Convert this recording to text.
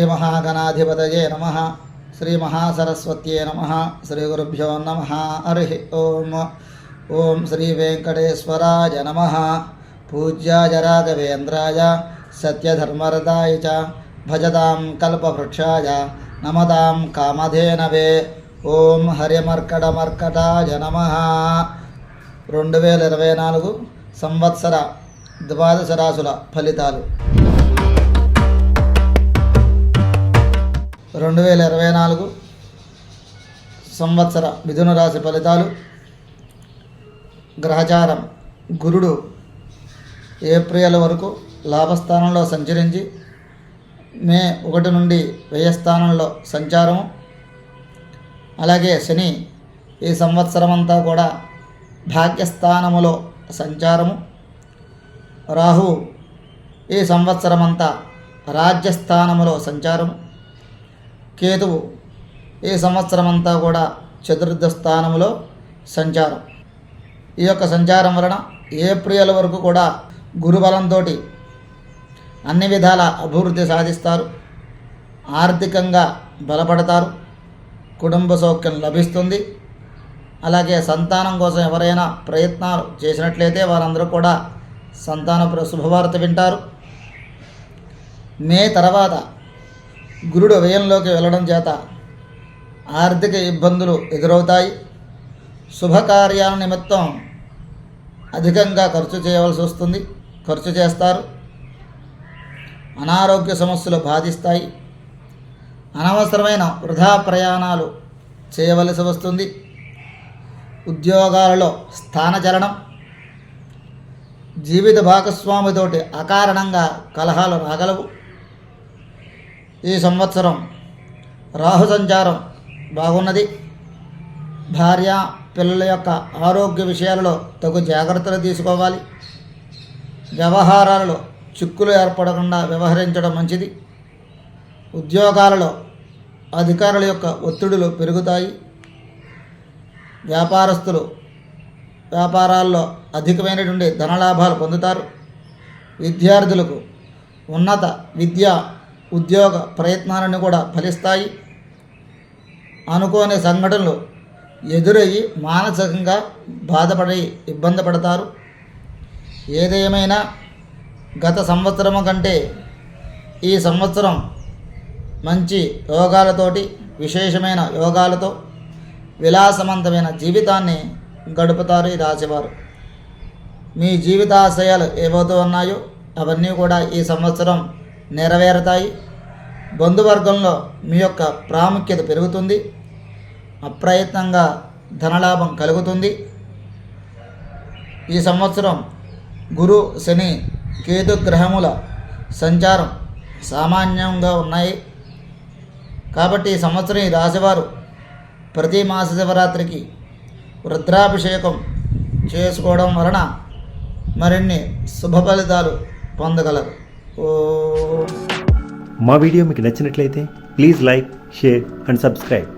श्रीमहागणाधिपतये नमः। श्रीमहासरस्वत्यै नमः। श्रीगुरुभ्यो नमः। हरिः ओम्। ओं श्रीवेङ्कटेश्वराय नमः। पूज्याय राघवेन्द्राय सत्यधर्मरताय च भजतां कल्पवृक्षाय नमतां कामधेनवे। ओं हरिमर्कटमर्कटाय नमः। 2024 సంవత్సర ద్వాదశ రాశుల ఫలితాలు. 2024 సంవత్సర మిథున రాశి ఫలితాలు. గ్రహచారం గురుడు ఏప్రిల్ వరకు లాభస్థానంలో సంచరించి మే 1 నుండి వ్యయస్థానంలో సంచారము. అలాగే శని ఈ సంవత్సరం అంతా కూడా భాగ్యస్థానములో సంచారము. రాహు ఈ సంవత్సరం అంతా రాజ్యస్థానములో సంచారము. కేతువు ఈ సంవత్సరం అంతా కూడా చతుర్థ స్థానములో సంచారం. ఈ యొక్క సంచారం వలన ఏప్రిల్ వరకు కూడా గురుబలంతో అన్ని విధాల అభివృద్ధి సాధిస్తారు. ఆర్థికంగా బలపడతారు. కుటుంబ సౌఖ్యం లభిస్తుంది. అలాగే సంతానం కోసం ఎవరైనా ప్రయత్నాలు చేసినట్లయితే వారందరూ కూడా సంతాన శుభవార్త వింటారు. మే తర్వాత గురుడు వ్యయంలోకి వెళ్ళడం చేత ఆర్థిక ఇబ్బందులు ఎదురవుతాయి. శుభకార్యాల నిమిత్తం అధికంగా ఖర్చు చేయవలసి వస్తుంది. ఖర్చు చేస్తారు. అనారోగ్య సమస్యలు బాధిస్తాయి. అనవసరమైన వృధా ప్రయాణాలు చేయవలసి వస్తుంది. ఉద్యోగాలలో స్థానచలనం. జీవిత భాగస్వామితోటి అకారణంగా కలహాలు రాగలవు. ఈ సంవత్సరం రాహు సంచారం బాగున్నది. భార్య పిల్లల యొక్క ఆరోగ్య విషయాలలో తగు జాగ్రత్తలు తీసుకోవాలి. వ్యవహారాలలో చిక్కులు ఏర్పడకుండా వ్యవహరించడం మంచిది. ఉద్యోగాలలో అధికారుల యొక్క ఒత్తిడులు పెరుగుతాయి. వ్యాపారస్తులు వ్యాపారాల్లో అధికమైనటువంటి ధనలాభాలు పొందుతారు. విద్యార్థులకు ఉన్నత విద్య ఉద్యోగ ప్రయత్నాలను కూడా ఫలిస్తాయి. అనుకోని సంఘటనలు ఎదురయ్యి మానసికంగా బాధపడి ఇబ్బంది పడతారు. ఏదేమైనా గత సంవత్సరము కంటే ఈ సంవత్సరం మంచి యోగాలతోటి విశేషమైన యోగాలతో విలాసవంతమైన జీవితాన్ని గడుపుతారు ఈ రాశివారు. మీ జీవితాశయాలు ఏవైతే ఉన్నాయో అవన్నీ కూడా ఈ సంవత్సరం నెరవేరుతాయి. బంధువర్గంలో మీ యొక్క ప్రాముఖ్యత పెరుగుతుంది. అప్రయత్నంగా ధనలాభం కలుగుతుంది. ఈ సంవత్సరం గురు శని కేతు గ్రహముల సంచారం సామాన్యంగా ఉన్నాయి. కాబట్టి ఈ సంవత్సరం ఈ రాశివారు ప్రతి మాస శివరాత్రికి రుద్రాభిషేకం చేసుకోవడం వలన మరిన్ని శుభ ఫలితాలు పొందగలరు. మా వీడియో మీకు నచ్చినట్లయితే please like, share and subscribe.